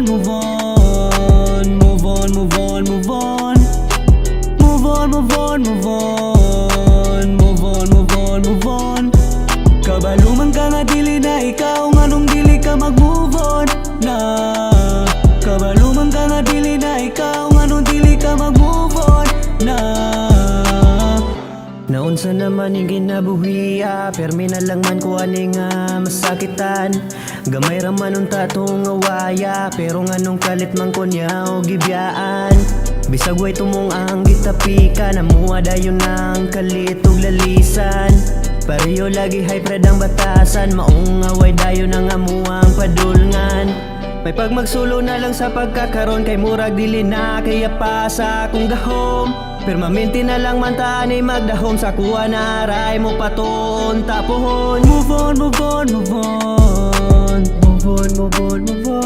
move on. Move on, move on, move on. Move on, move on, move on. Move on, move on, move on. Kabaluman ka nga dili na ikaw, nganong dili ka mag-move on na. Kabaluman ka nga dili na ikaw, nganong dili ka mag-move on na. Naunsa naman yung ginabuhiya, permi na lang man ko ani nga masakitan. Gamay raman unta tong awaya, pero nganong kalit man ko niya o gibiyaan. Bisag way tumong ang gitapika, namuha dayon ng kalit ug lalisan. Pareho lagi high pred ang batasan, maong away dayon ang amuang padulngan. May pagmagsulo na lang sa pagkakaroon, kay murag dili na kaya pa sa akong gahom. Permanente na lang man tani magdahom, sa kuha na aray mo paton tapuhon. Move on, move on, move on. Move on, move on, move on.